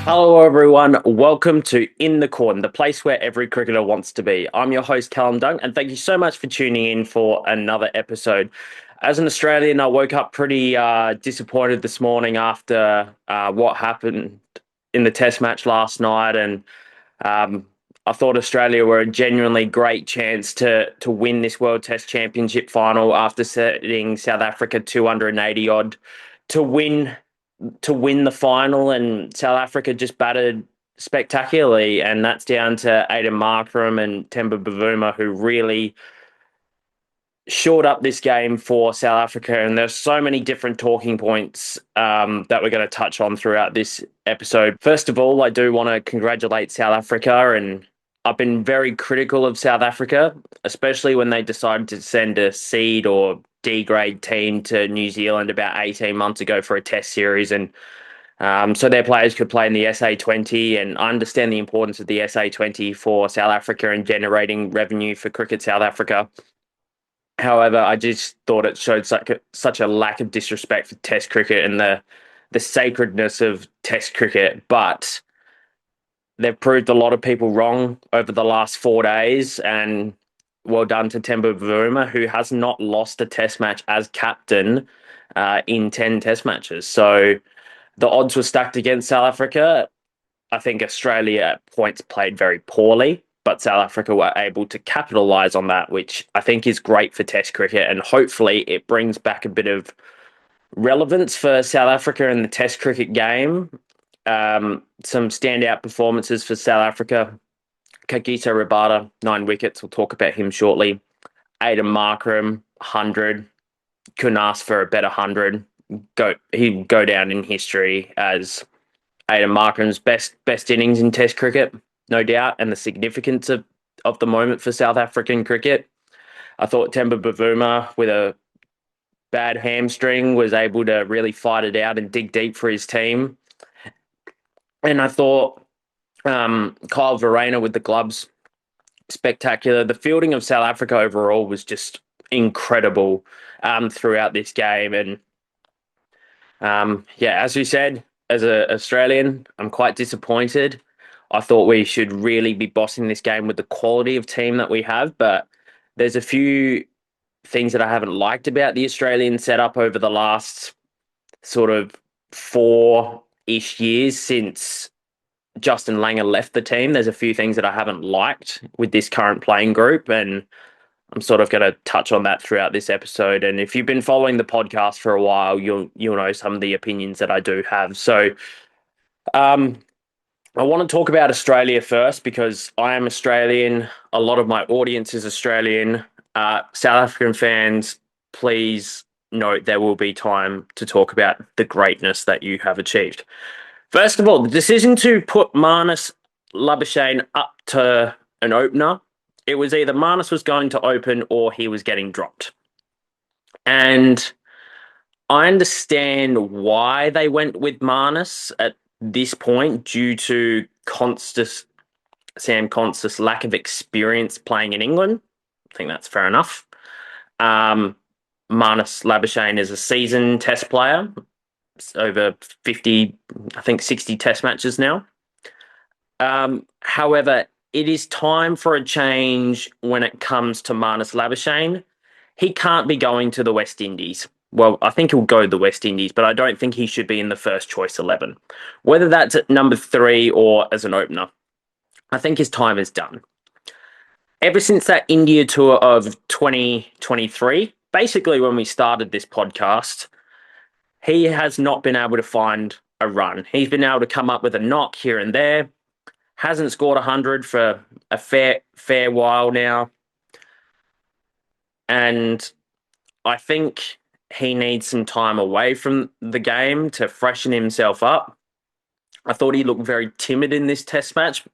Hello, everyone. Welcome to In The Cordon, the place where every cricketer wants to be. I'm your host, Callum Dunk, and thank you so much for tuning in for another episode. As an Australian, I woke up pretty disappointed this morning after what happened in the Test match last night, and um, I thought Australia were a genuinely great chance to win this World Test Championship final after setting South Africa 280 odd to win the final, and South Africa just battered spectacularly, and that's down to Aidan Markram and Temba Bavuma, who really shored up this game for South Africa. And there's so many different talking points that we're going to touch on throughout this episode. First of all, I do want to congratulate South Africa, and I've been very critical of South Africa, especially when they decided to send a seed or D grade team to New Zealand about 18 months ago for a test series. And so their players could play in the SA20, and I understand the importance of the SA20 for South Africa and generating revenue for Cricket South Africa. However, I just thought it showed such a lack of disrespect for Test cricket and the sacredness of Test cricket. But they've proved a lot of people wrong over the last 4 days, and well done to Temba Bavuma, who has not lost a Test match as captain in 10 Test matches. So the odds were stacked against South Africa. I think Australia at points played very poorly, but South Africa were able to capitalise on that, which I think is great for Test cricket. And hopefully it brings back a bit of relevance for South Africa in the Test cricket game. Some standout performances for South Africa. Kagiso Rabada, 9 wickets. We'll talk about him shortly. Aidan Markram, 100. Couldn't ask for a better 100. He'd go down in history as Aidan Markram's best innings in Test cricket, no doubt, and the significance of the moment for South African cricket. I thought Temba Bavuma, with a bad hamstring, was able to really fight it out and dig deep for his team. And I thought Kyle Verreynne with the gloves, spectacular. The fielding of South Africa overall was just incredible throughout this game. And as we said, as an Australian, I'm quite disappointed. I thought we should really be bossing this game with the quality of team that we have, but there's a few things that I haven't liked about the Australian setup over the last sort of 4-ish years since Justin Langer left the team. There's a few things that I haven't liked with this current playing group, and I'm sort of going to touch on that throughout this episode. And if you've been following the podcast for a while, you'll know some of the opinions that I do have. So I want to talk about Australia first because I am Australian. A lot of my audience is Australian. South African fans, please note there will be time to talk about the greatness that you have achieved. First of all, the decision to put Marnus Labuschagne up to an opener, it was either Marnus was going to open or he was getting dropped. And I understand why they went with Marnus at this point due to Sam Const's lack of experience playing in England. I think that's fair enough. Marnus Labuschagne is a seasoned Test player, over 50, I think 60 Test matches now. However, it is time for a change when it comes to Marnus Labuschagne. He can't be going to the West Indies. Well, I think he'll go to the West Indies, but I don't think he should be in the first choice 11. Whether that's at number 3 or as an opener, I think his time is done. Ever since that India tour of 2023, basically when we started this podcast, he has not been able to find a run. He's been able to come up with a knock here and there. Hasn't scored 100 for a fair while now. And I think he needs some time away from the game to freshen himself up. I thought he looked very timid in this Test match.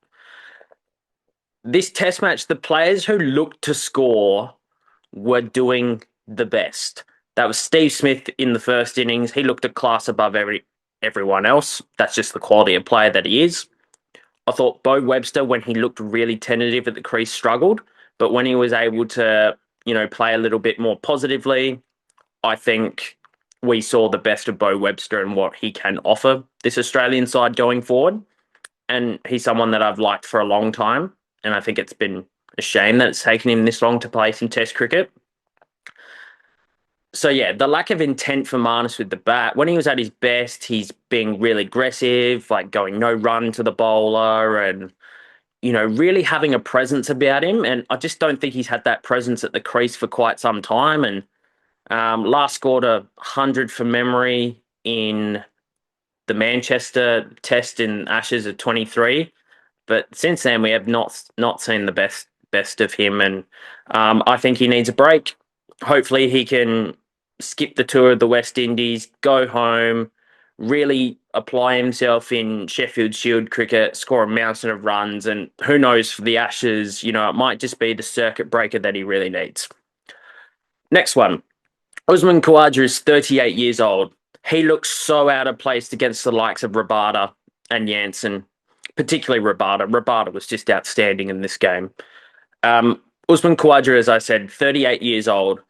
This Test match, the players who looked to score were doing the best. That was Steve Smith in the first innings. He looked a class above everyone else. That's just the quality of player that he is. I thought Bo Webster, when he looked really tentative at the crease, struggled. But when he was able to, play a little bit more positively, I think we saw the best of Bo Webster and what he can offer this Australian side going forward. and he's someone that I've liked for a long time. And I think it's been a shame that it's taken him this long to play some Test cricket. So yeah, the lack of intent for Marnus with the bat. When he was at his best, he's being really aggressive, like going no run to the bowler, and really having a presence about him. And I just don't think he's had that presence at the crease for quite some time. And last scored 100 for memory in the Manchester Test in Ashes of 23. But since then, we have not seen the best of him, and I think he needs a break. Hopefully, he can skip the tour of the West Indies, go home, really apply himself in Sheffield Shield cricket, score a mountain of runs, and who knows for the Ashes, it might just be the circuit breaker that he really needs. Next one. Usman Khawaja is 38 years old. He looks so out of place against the likes of Rabada and Jansen, particularly Rabada. Rabada was just outstanding in this game. Usman Khawaja, as I said, 38 years old.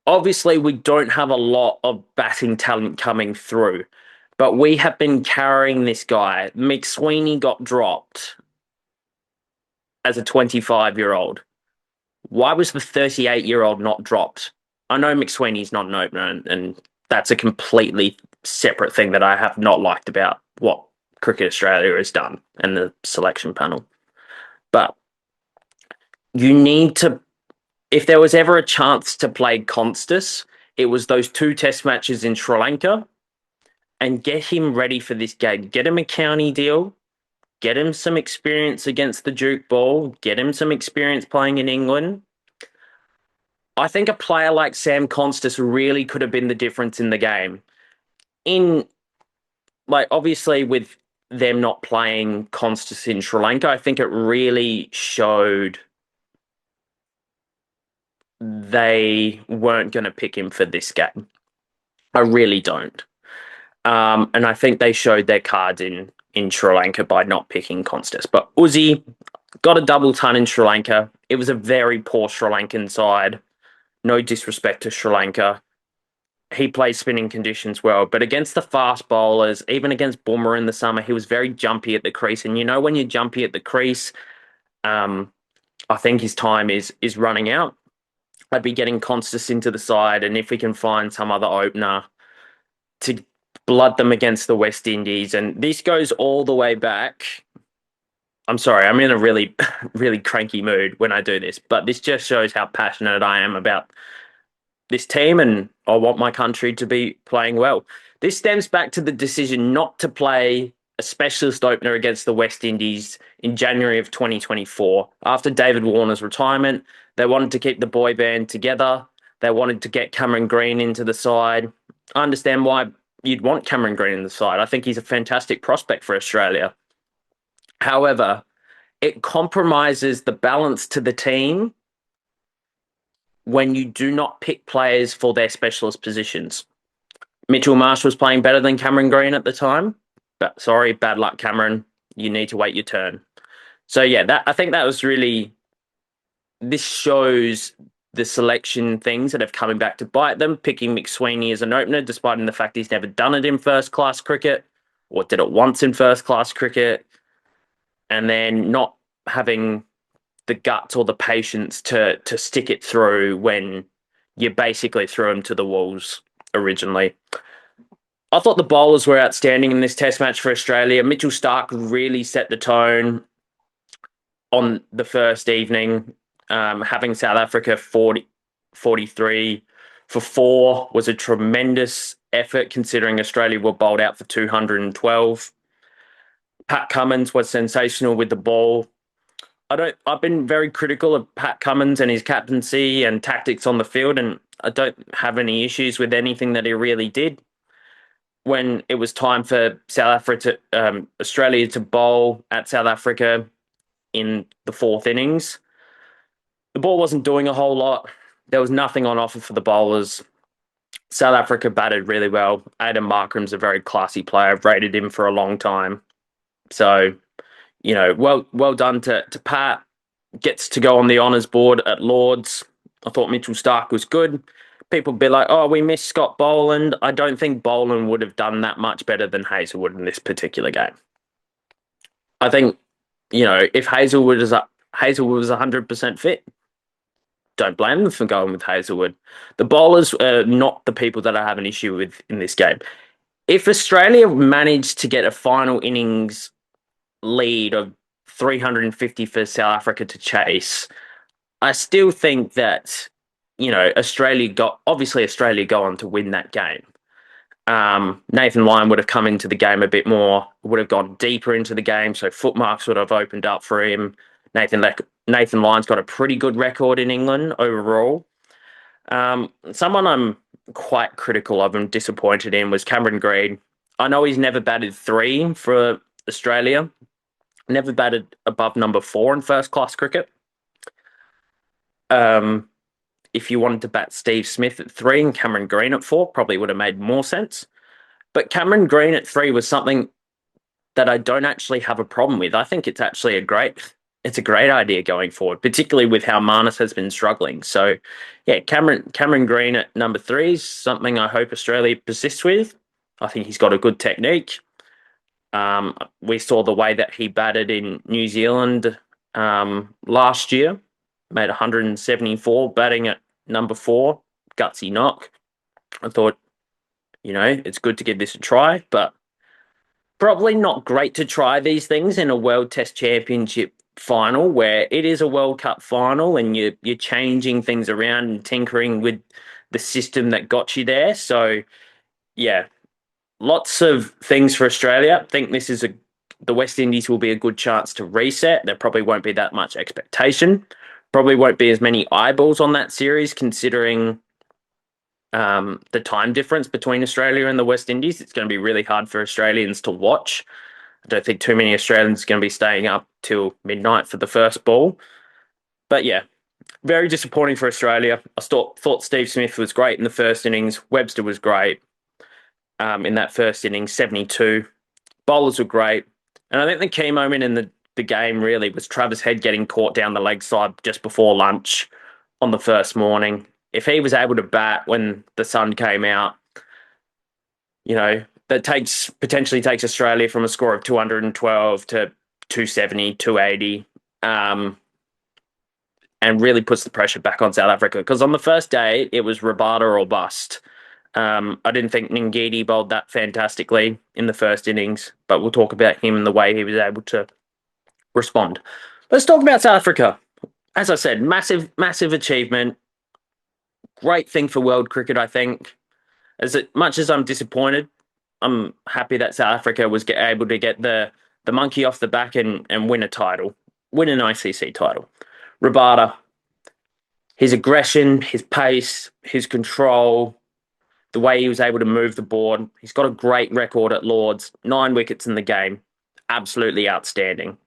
Obviously, we don't have a lot of batting talent coming through, but we have been carrying this guy. McSweeney got dropped as a 25-year-old. Why was the 38-year-old not dropped? I know McSweeney's not an opener, and that's a completely separate thing that I have not liked about what Cricket Australia has done and the selection panel. But you need to, if there was ever a chance to play Constas, it was those 2 test matches in Sri Lanka, and get him ready for this game. Get him a county deal, get him some experience against the Duke ball, get him some experience playing in England. I think a player like Sam Constas really could have been the difference in the game. Obviously with them not playing Constas in Sri Lanka, I think it really showed they weren't going to pick him for this game. I really don't. And I think they showed their cards in Sri Lanka by not picking Constas. But Uzi got a double ton in Sri Lanka. It was a very poor Sri Lankan side. No disrespect to Sri Lanka. He played spinning conditions well, but against the fast bowlers, even against Buma in the summer, he was very jumpy at the crease. And when you're jumpy at the crease, I think his time is running out. I'd be getting Constas into the side, and if we can find some other opener to blood them against the West Indies, and this goes all the way back. I'm sorry, I'm in a really, really cranky mood when I do this, but this just shows how passionate I am about this team, and I want my country to be playing well. This stems back to the decision not to play a specialist opener against the West Indies in January of 2024. After David Warner's retirement, they wanted to keep the boy band together. They wanted to get Cameron Green into the side. I understand why you'd want Cameron Green in the side. I think he's a fantastic prospect for Australia. However, it compromises the balance to the team when you do not pick players for their specialist positions. Mitchell Marsh was playing better than Cameron Green at the time. But sorry, bad luck, Cameron. You need to wait your turn. So yeah, I think that was really, this shows the selection things that have coming back to bite them, picking McSweeney as an opener, despite the fact he's never done it in first-class cricket, or did it once in first-class cricket, and then not having the guts or the patience to stick it through when you basically threw him to the walls originally. I thought the bowlers were outstanding in this test match for Australia. Mitchell Starc really set the tone on the first evening. Having South Africa 43 for 4 was a tremendous effort considering Australia were bowled out for 212. Pat Cummins was sensational with the ball. I've been very critical of Pat Cummins and his captaincy and tactics on the field, and I don't have any issues with anything that he really did. When it was time for Australia to bowl at South Africa in the 4th innings, the ball wasn't doing a whole lot. There was nothing on offer for the bowlers. South Africa batted really well. Aidan Markram's a very classy player. I've rated him for a long time. So, well done to Pat. Gets to go on the honours board at Lords. I thought Mitchell Starc was good. People be like, oh, we missed Scott Boland. I don't think Boland would have done that much better than Hazelwood in this particular game. I think, if Hazelwood was 100% fit, don't blame them for going with Hazelwood. The bowlers are not the people that I have an issue with in this game. If Australia managed to get a final innings lead of 350 for South Africa to chase, I still think that, Australia go on to win that game. Nathan Lyon would have come into the game a bit more, would have gone deeper into the game, so footmarks would have opened up for him. Nathan Lyon's got a pretty good record in England overall. Someone I'm quite critical of and disappointed in was Cameron Green. I know he's never batted three for Australia, never batted above number four in first class cricket. If you wanted to bat Steve Smith at three and Cameron Green at four, probably would have made more sense. But Cameron Green at three was something that I don't actually have a problem with. I think it's a great idea going forward, particularly with how Marnus has been struggling. So, yeah, Cameron Green at number three is something I hope Australia persists with. I think he's got a good technique. We saw the way that he batted in New Zealand last year, made 174 batting at number four, gutsy knock. I thought, it's good to give this a try, but probably not great to try these things in a World Test Championship final where it is a World Cup final and you're changing things around and tinkering with the system that got you there. So, yeah, lots of things for Australia. I think the West Indies will be a good chance to reset. There probably won't be that much expectation. Probably won't be as many eyeballs on that series considering the time difference between Australia and the West Indies. It's going to be really hard for Australians to watch. I don't think too many Australians are going to be staying up till midnight for the first ball. But yeah, very disappointing for Australia. I thought Steve Smith was great in the first innings. Webster was great in that first innings, 72. Bowlers were great. And I think the key moment in the game really was Travis Head getting caught down the leg side just before lunch on the first morning. If he was able to bat when the sun came out, that potentially takes Australia from a score of 212 to 270, 280, and really puts the pressure back on South Africa. Because on the first day, it was Rabada or bust. I didn't think Ngidi bowled that fantastically in the first innings, but we'll talk about him and the way he was able to respond. Let's talk about South Africa. As I said, massive, massive achievement. Great thing for world cricket, I think. As much as I'm disappointed, I'm happy that South Africa was able to get the monkey off the back and win a title, win an ICC title. Rabada, his aggression, his pace, his control, the way he was able to move the board. He's got a great record at Lords, 9 wickets in the game. Absolutely outstanding.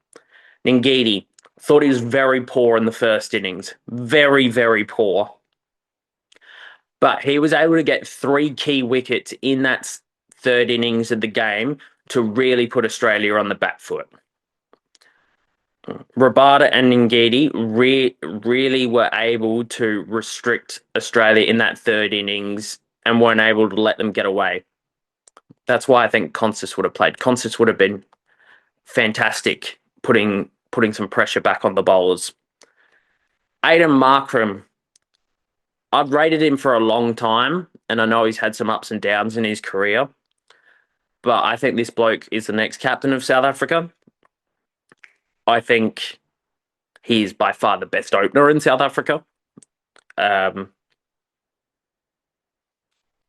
Ngidi, thought he was very poor in the first innings. Very, very poor. But he was able to get 3 key wickets in that third innings of the game to really put Australia on the back foot. Rabada and Ngidi really were able to restrict Australia in that third innings and weren't able to let them get away. That's why I think Consis would have played. Consis would have been fantastic putting some pressure back on the bowlers. Aidan Markram, I've rated him for a long time, and I know he's had some ups and downs in his career, but I think this bloke is the next captain of South Africa. I think he is by far the best opener in South Africa.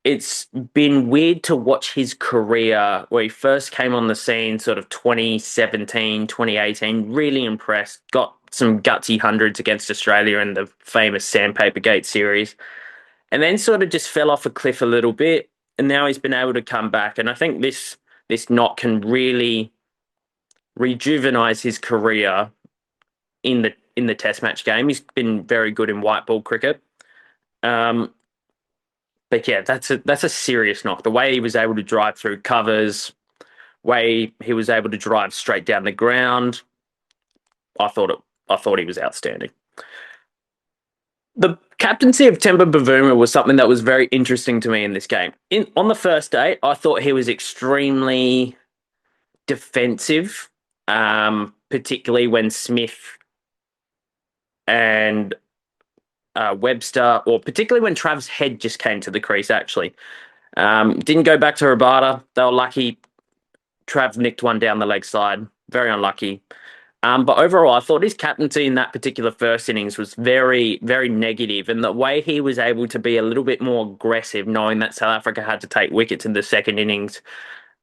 It's been weird to watch his career where he first came on the scene sort of 2017, 2018, really impressed, got some gutsy hundreds against Australia in the famous Sandpaper Gate series, and then sort of just fell off a cliff a little bit, and now he's been able to come back, and I think this knock can really rejuvenise his career in the Test match game. He's been very good in white ball cricket. But yeah, that's a serious knock. The way he was able to drive through covers, way he was able to drive straight down the ground, I thought he was outstanding. The captaincy of Temba Bavuma was something that was very interesting to me in this game. On the first day, I thought he was extremely defensive particularly when Smith and Webster, or particularly when Trav's head just came to the crease, actually. Didn't go back to Rabada. They were lucky. Trav nicked one down the leg side. Very unlucky. But overall, I thought his captaincy in that particular first innings was very, very negative, and the way he was able to be a little bit more aggressive, knowing that South Africa had to take wickets in the second innings,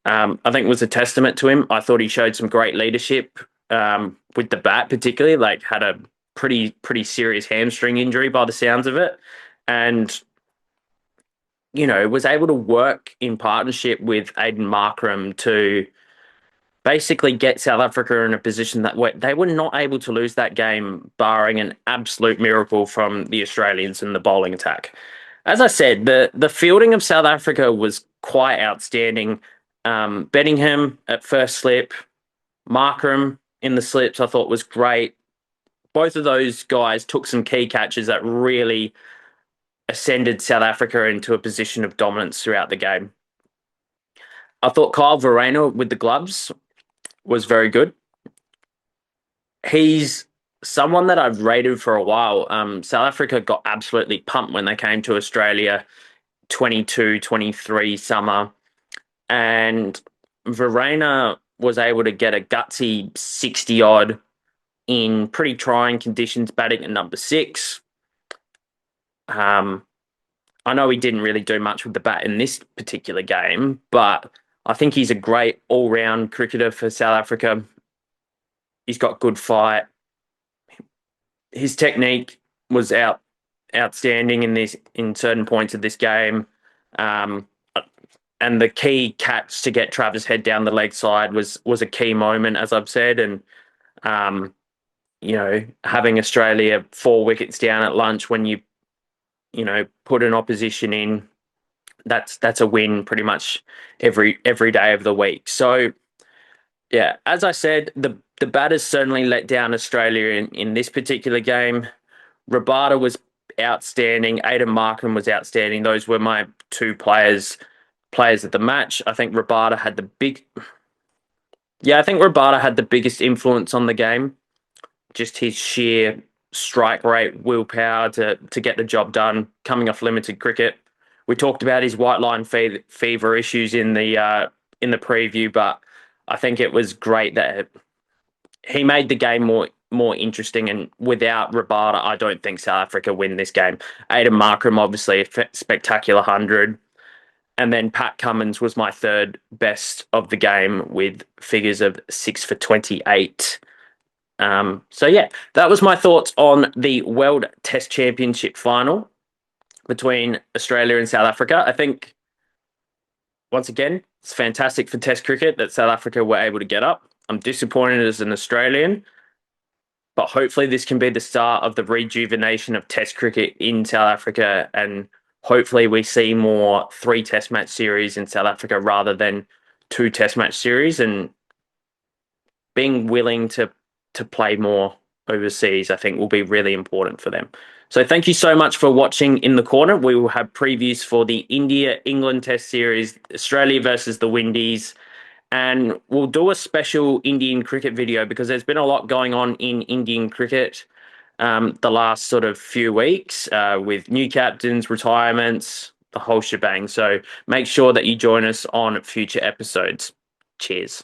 I think was a testament to him. I thought he showed some great leadership with the bat, particularly. Like had a pretty serious hamstring injury by the sounds of it, and was able to work in partnership with Aidan Markram to basically get South Africa in a position that they were not able to lose that game, barring an absolute miracle from the Australians in the bowling attack. As I said, the fielding of South Africa was quite outstanding. Bedingham at first slip, Markram in the slips, I thought was great. Both of those guys took some key catches that really ascended South Africa into a position of dominance throughout the game. I thought Kyle Verreynne with the gloves was very good. He's someone that I've rated for a while. South Africa got absolutely pumped when they came to Australia 22, 23 summer. And Verreynne was able to get a gutsy 60 odd in pretty trying conditions, batting at number 6. I know he didn't really do much with the bat in this particular game, but I think he's a great all-round cricketer for South Africa. He's got good fight. His technique was outstanding in certain points of this game. And the key catch to get Travis' head down the leg side was a key moment, as I've said. And having Australia 4 wickets down at lunch when you put an opposition in, that's a win pretty much every day of the week. So yeah, as I said, the batters certainly let down Australia in this particular game. Rabada was outstanding. Aidan Markram was outstanding. Those were my two players of the match. I think Rabada had the biggest influence on the game. Just his sheer strike rate, willpower to get the job done, coming off limited cricket. We talked about his white line fever issues in the preview, but I think it was great that he made the game more interesting. And without Rabada, I don't think South Africa win this game. Aidan Markram, obviously, a spectacular 100. And then Pat Cummins was my third best of the game with figures of 6 for 28. So yeah, that was my thoughts on the World Test Championship final between Australia and South Africa. I think, once again, it's fantastic for Test cricket that South Africa were able to get up. I'm disappointed as an Australian, but hopefully this can be the start of the rejuvenation of Test cricket in South Africa, and hopefully we see more 3 Test match series in South Africa rather than 2 Test match series, and being willing to play more overseas, I think will be really important for them. So thank you so much for watching In The Cordon. We will have previews for the India-England Test Series, Australia versus the Windies, and we'll do a special Indian cricket video because there's been a lot going on in Indian cricket the last sort of few weeks with new captains, retirements, the whole shebang. So make sure that you join us on future episodes. Cheers.